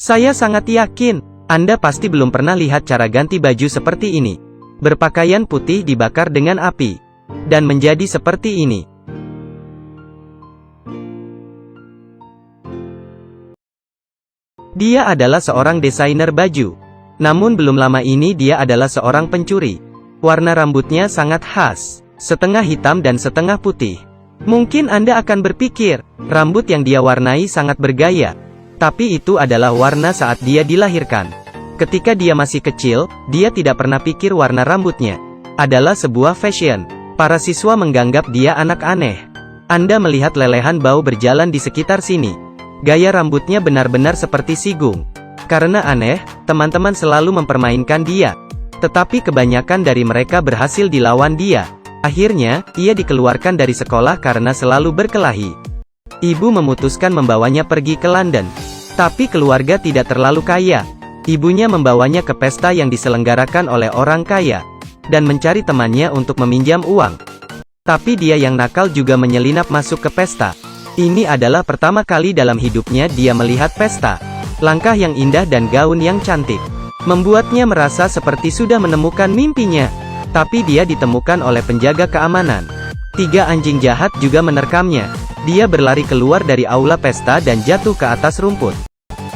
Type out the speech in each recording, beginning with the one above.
Saya sangat yakin, Anda pasti belum pernah lihat cara ganti baju seperti ini. Berpakaian putih dibakar dengan api. Dan menjadi seperti ini. Dia adalah seorang desainer baju. Namun belum lama ini dia adalah seorang pencuri. Warna rambutnya sangat khas. Setengah hitam dan setengah putih. Mungkin Anda akan berpikir, rambut yang dia warnai sangat bergaya. Tapi itu adalah warna saat dia dilahirkan. Ketika dia masih kecil, dia tidak pernah pikir warna rambutnya adalah sebuah fashion. Para siswa menganggap dia anak aneh. Anda melihat lelehan bau berjalan di sekitar sini. Gaya rambutnya benar-benar seperti Sigung. Karena aneh, teman-teman selalu mempermainkan dia. Tetapi kebanyakan dari mereka berhasil dilawan dia. Akhirnya, ia dikeluarkan dari sekolah karena selalu berkelahi. Ibu memutuskan membawanya pergi ke London. Tapi keluarga tidak terlalu kaya. Ibunya membawanya ke pesta yang diselenggarakan oleh orang kaya. Dan mencari temannya untuk meminjam uang. Tapi dia yang nakal juga menyelinap masuk ke pesta. Ini adalah pertama kali dalam hidupnya dia melihat pesta. Langkah yang indah dan gaun yang cantik membuatnya merasa seperti sudah menemukan mimpinya. Tapi dia ditemukan oleh penjaga keamanan. 3 anjing jahat juga menerkamnya. Dia berlari keluar dari aula pesta dan jatuh ke atas rumput.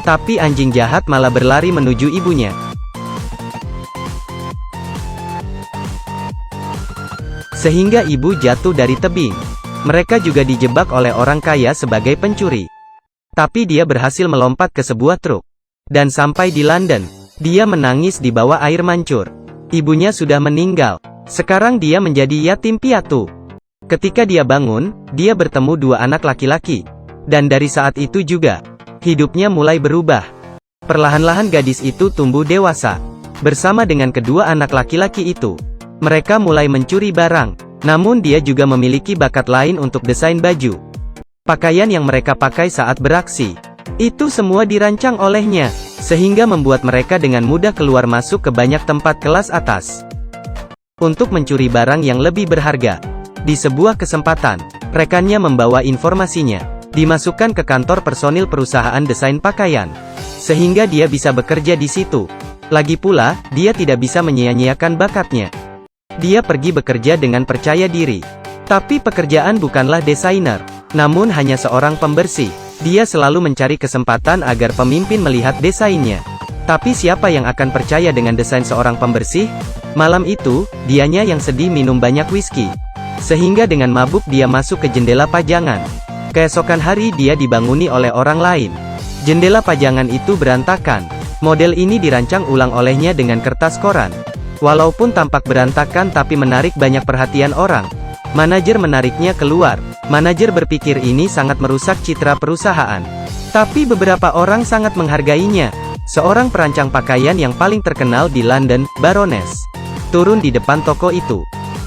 Tapi anjing jahat malah berlari menuju ibunya. Sehingga ibu jatuh dari tebing. Mereka juga dijebak oleh orang kaya sebagai pencuri. Tapi dia berhasil melompat ke sebuah truk. Dan sampai di London. Dia menangis di bawah air mancur. Ibunya sudah meninggal. Sekarang dia menjadi yatim piatu. Ketika dia bangun, dia bertemu 2 anak laki-laki. Dan dari saat itu juga, hidupnya mulai berubah. Perlahan-lahan gadis itu tumbuh dewasa. Bersama dengan kedua anak laki-laki itu, mereka mulai mencuri barang. Namun dia juga memiliki bakat lain untuk desain baju. Pakaian yang mereka pakai saat beraksi. Itu semua dirancang olehnya. Sehingga membuat mereka dengan mudah keluar masuk ke banyak tempat kelas atas. Untuk mencuri barang yang lebih berharga. Di sebuah kesempatan, rekannya membawa informasinya. Dimasukkan ke kantor personil perusahaan desain pakaian. Sehingga dia bisa bekerja di situ. Lagi pula, dia tidak bisa menyia-nyiakan bakatnya. Dia pergi bekerja dengan percaya diri. Tapi pekerjaan bukanlah desainer. Namun hanya seorang pembersih. Dia selalu mencari kesempatan agar pemimpin melihat desainnya. Tapi siapa yang akan percaya dengan desain seorang pembersih? Malam itu, dianya yang sedih minum banyak whisky. Sehingga dengan mabuk dia masuk ke jendela pajangan. Keesokan hari dia dibanguni oleh orang lain. Jendela pajangan itu berantakan. Model ini dirancang ulang olehnya dengan kertas koran. Walaupun tampak berantakan tapi menarik banyak perhatian orang. Manajer menariknya keluar. Manajer berpikir ini sangat merusak citra perusahaan. Tapi beberapa orang sangat menghargainya. Seorang perancang pakaian yang paling terkenal di London, Baroness, turun di depan toko itu.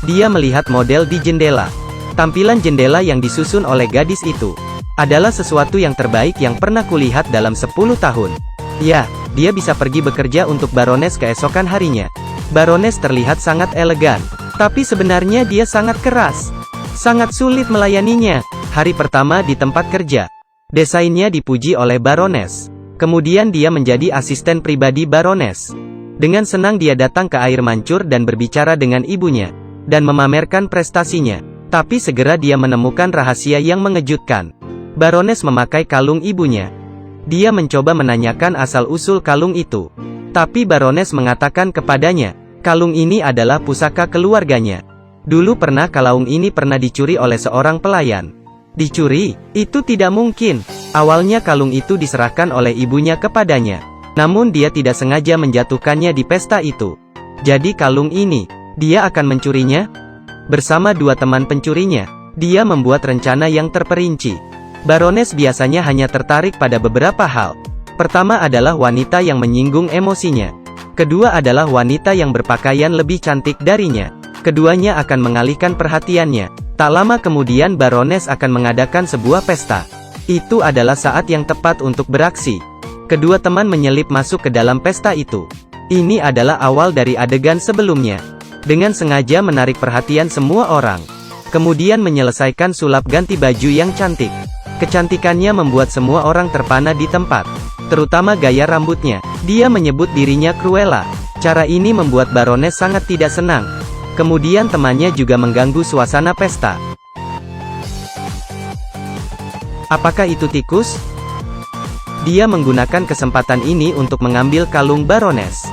Dia melihat model di jendela. Tampilan jendela yang disusun oleh gadis itu adalah sesuatu yang terbaik yang pernah kulihat dalam 10 tahun. Ya, dia bisa pergi bekerja untuk Baroness keesokan harinya. Baroness terlihat sangat elegan. Tapi sebenarnya dia sangat keras. Sangat sulit melayaninya. Hari pertama di tempat kerja. Desainnya dipuji oleh Baroness. Kemudian dia menjadi asisten pribadi Baroness. Dengan senang dia datang ke air mancur dan berbicara dengan ibunya. Dan memamerkan prestasinya. Tapi segera dia menemukan rahasia yang mengejutkan. Baroness memakai kalung ibunya. Dia mencoba menanyakan asal-usul kalung itu. Tapi Baroness mengatakan kepadanya, kalung ini adalah pusaka keluarganya. Dulu kalung ini pernah dicuri oleh seorang pelayan. Dicuri? Itu tidak mungkin. Awalnya kalung itu diserahkan oleh ibunya kepadanya. Namun dia tidak sengaja menjatuhkannya di pesta itu. Jadi kalung ini, dia akan mencurinya? Bersama 2 teman pencurinya, dia membuat rencana yang terperinci. Baroness biasanya hanya tertarik pada beberapa hal. Pertama adalah wanita yang menyinggung emosinya. Kedua adalah wanita yang berpakaian lebih cantik darinya. Keduanya akan mengalihkan perhatiannya. Tak lama kemudian Baroness akan mengadakan sebuah pesta. Itu adalah saat yang tepat untuk beraksi. Kedua teman menyelip masuk ke dalam pesta itu. Ini adalah awal dari adegan sebelumnya. Dengan sengaja menarik perhatian semua orang. Kemudian menyelesaikan sulap ganti baju yang cantik. Kecantikannya membuat semua orang terpana di tempat. terutama gaya rambutnya. Dia menyebut dirinya Cruella. Cara ini membuat Baroness sangat tidak senang. Kemudian temannya juga mengganggu suasana pesta. Apakah itu tikus? Dia menggunakan kesempatan ini untuk mengambil kalung Baroness.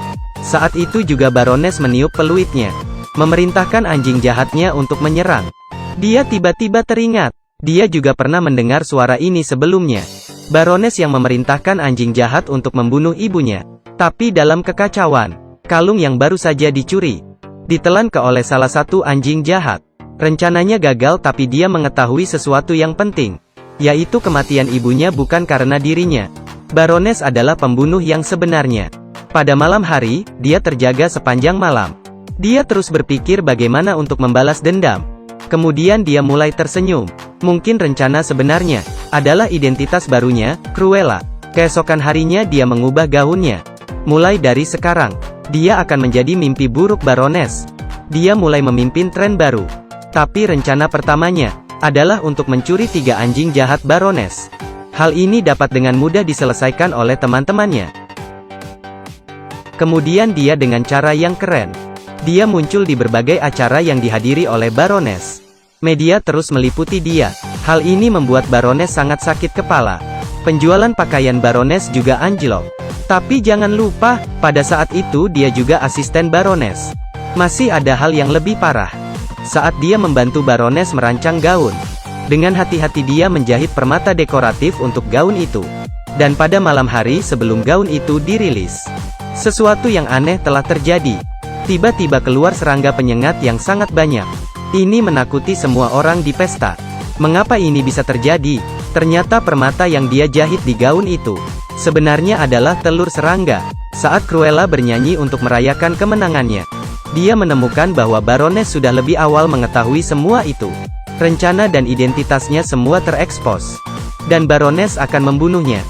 Saat itu juga Baroness meniup peluitnya, memerintahkan anjing jahatnya untuk menyerang. Dia tiba-tiba teringat. Dia juga pernah mendengar suara ini sebelumnya. Baroness yang memerintahkan anjing jahat untuk membunuh ibunya. Tapi dalam kekacauan, kalung yang baru saja dicuri ditelan oleh salah satu anjing jahat. Rencananya gagal, tapi dia mengetahui sesuatu yang penting, yaitu kematian ibunya bukan karena dirinya. Baroness adalah pembunuh yang sebenarnya. Pada malam hari, dia terjaga sepanjang malam. Dia terus berpikir bagaimana untuk membalas dendam. Kemudian dia mulai tersenyum. Mungkin rencana sebenarnya adalah identitas barunya, Cruella. Keesokan harinya dia mengubah gaunnya. Mulai dari sekarang, dia akan menjadi mimpi buruk Baroness. Dia mulai memimpin tren baru. Tapi rencana pertamanya adalah untuk mencuri 3 anjing jahat Baroness. Hal ini dapat dengan mudah diselesaikan oleh teman-temannya. Kemudian dia dengan cara yang keren. Dia muncul di berbagai acara yang dihadiri oleh Baroness. Media terus meliputi dia. Hal ini membuat Baroness sangat sakit kepala. Penjualan pakaian Baroness juga anjlok. Tapi jangan lupa, pada saat itu dia juga asisten Baroness. Masih ada hal yang lebih parah. Saat dia membantu Baroness merancang gaun, dengan hati-hati dia menjahit permata dekoratif untuk gaun itu. Dan pada malam hari sebelum gaun itu dirilis, sesuatu yang aneh telah terjadi. Tiba-tiba keluar serangga penyengat yang sangat banyak. Ini menakuti semua orang di pesta. Mengapa ini bisa terjadi? Ternyata permata yang dia jahit di gaun itu sebenarnya adalah telur serangga. Saat Cruella bernyanyi untuk merayakan kemenangannya, dia menemukan bahwa Baroness sudah lebih awal mengetahui semua itu. Rencana dan identitasnya semua terekspos. Dan Baroness akan membunuhnya.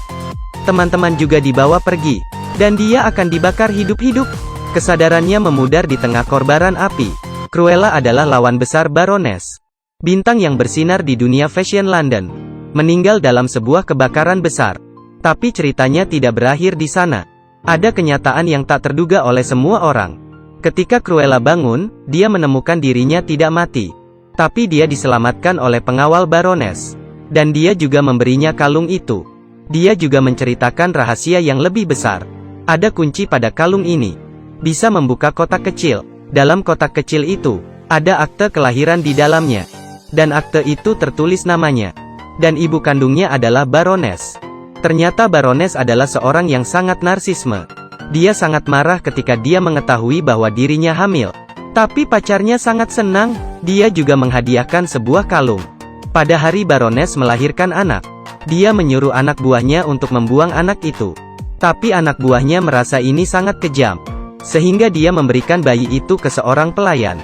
Teman-teman juga dibawa pergi. Dan dia akan dibakar hidup-hidup. Kesadarannya memudar di tengah kobaran api. Cruella adalah lawan besar Baroness, bintang yang bersinar di dunia fashion London, meninggal dalam sebuah kebakaran besar. Tapi ceritanya tidak berakhir di sana. Ada kenyataan yang tak terduga oleh semua orang. Ketika Cruella bangun, dia menemukan dirinya tidak mati. Tapi dia diselamatkan oleh pengawal Baroness. Dan dia juga memberinya kalung itu. Dia juga menceritakan rahasia yang lebih besar. Ada kunci pada kalung ini. Bisa membuka kotak kecil. Dalam kotak kecil itu, ada akte kelahiran di dalamnya. Dan akte itu tertulis namanya. Dan ibu kandungnya adalah Baroness. Ternyata Baroness adalah seorang yang sangat narsisme. Dia sangat marah ketika dia mengetahui bahwa dirinya hamil. Tapi pacarnya sangat senang. Dia juga menghadiahkan sebuah kalung. Pada hari Baroness melahirkan anak, dia menyuruh anak buahnya untuk membuang anak itu. Tapi anak buahnya merasa ini sangat kejam, sehingga dia memberikan bayi itu ke seorang pelayan.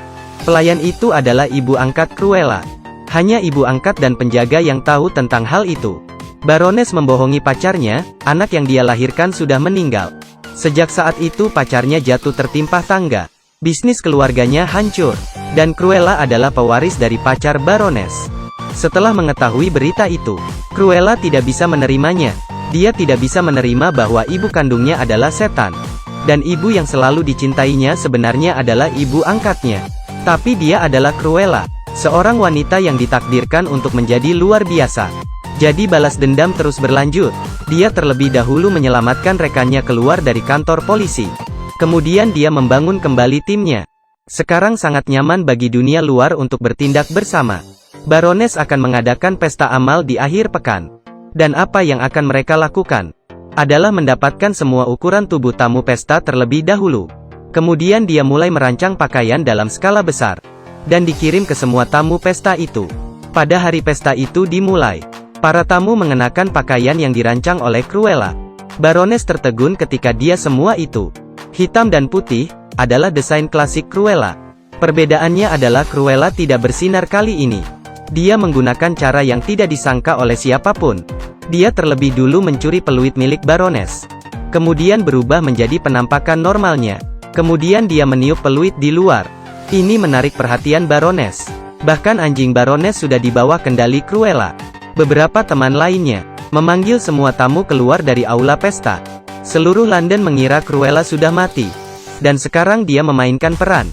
Pelayan itu adalah ibu angkat Cruella. Hanya ibu angkat dan penjaga yang tahu tentang hal itu. Baroness membohongi pacarnya, anak yang dia lahirkan sudah meninggal. Sejak saat itu pacarnya jatuh tertimpa tangga. Bisnis keluarganya hancur. Dan Cruella adalah pewaris dari pacar Baroness. Setelah mengetahui berita itu, Cruella tidak bisa menerimanya. Dia tidak bisa menerima bahwa ibu kandungnya adalah setan. Dan ibu yang selalu dicintainya sebenarnya adalah ibu angkatnya. Tapi dia adalah Cruella, seorang wanita yang ditakdirkan untuk menjadi luar biasa. Jadi balas dendam terus berlanjut. Dia terlebih dahulu menyelamatkan rekannya keluar dari kantor polisi. Kemudian dia membangun kembali timnya. Sekarang sangat nyaman bagi dunia luar untuk bertindak bersama. Baroness akan mengadakan pesta amal di akhir pekan. Dan apa yang akan mereka lakukan adalah mendapatkan semua ukuran tubuh tamu pesta terlebih dahulu. Kemudian dia mulai merancang pakaian dalam skala besar. Dan dikirim ke semua tamu pesta itu. Pada hari pesta itu dimulai, para tamu mengenakan pakaian yang dirancang oleh Cruella. Baroness tertegun ketika dia semua itu, hitam dan putih, adalah desain klasik Cruella. Perbedaannya adalah Cruella tidak bersinar kali ini. Dia menggunakan cara yang tidak disangka oleh siapapun. Dia terlebih dulu mencuri peluit milik Baroness. Kemudian berubah menjadi penampakan normalnya. Kemudian dia meniup peluit di luar. Ini menarik perhatian Baroness. Bahkan anjing Baroness sudah di bawah kendali Cruella. Beberapa teman lainnya memanggil semua tamu keluar dari aula pesta. Seluruh London mengira Cruella sudah mati. Dan sekarang dia memainkan peran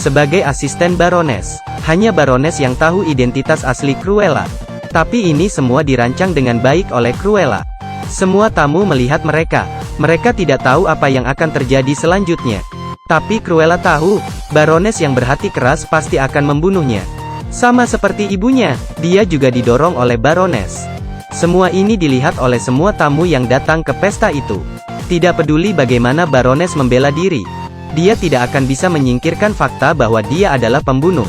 sebagai asisten Baroness. Hanya Baroness yang tahu identitas asli Cruella. Tapi ini semua dirancang dengan baik oleh Cruella. Semua tamu melihat mereka. Mereka tidak tahu apa yang akan terjadi selanjutnya. Tapi Cruella tahu, Baroness yang berhati keras pasti akan membunuhnya. Sama seperti ibunya, dia juga didorong oleh Baroness. Semua ini dilihat oleh semua tamu yang datang ke pesta itu. Tidak peduli bagaimana Baroness membela diri, dia tidak akan bisa menyingkirkan fakta bahwa dia adalah pembunuh.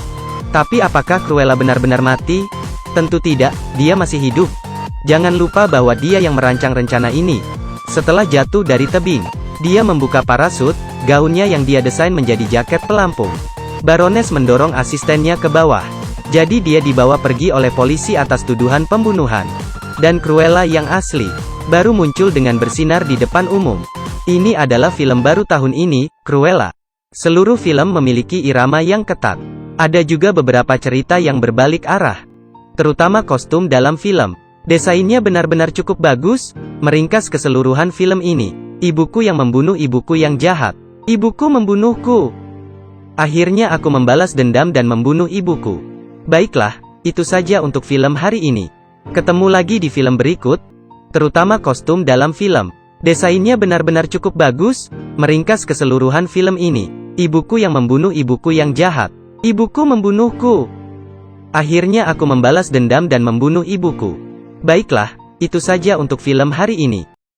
Tapi apakah Cruella benar-benar mati? Tentu tidak, dia masih hidup. Jangan lupa bahwa dia yang merancang rencana ini. Setelah jatuh dari tebing, dia membuka parasut, gaunnya yang dia desain menjadi jaket pelampung. Baroness mendorong asistennya ke bawah. Jadi dia dibawa pergi oleh polisi atas tuduhan pembunuhan. Dan Cruella yang asli, baru muncul dengan bersinar di depan umum. Ini adalah film baru tahun ini, Cruella. Seluruh film memiliki irama yang ketat. Ada juga beberapa cerita yang berbalik arah. Terutama kostum dalam film. Desainnya benar-benar cukup bagus, meringkas keseluruhan film ini. Ibuku yang membunuh ibuku yang jahat. Ibuku membunuhku. Akhirnya aku membalas dendam dan membunuh ibuku. Baiklah, itu saja untuk film hari ini. Ketemu lagi di film berikut. Terutama kostum dalam film. Desainnya benar-benar cukup bagus, meringkas keseluruhan film ini. Ibuku yang membunuh ibuku yang jahat. Ibuku membunuhku. Akhirnya aku membalas dendam dan membunuh ibuku. Baiklah, itu saja untuk film hari ini.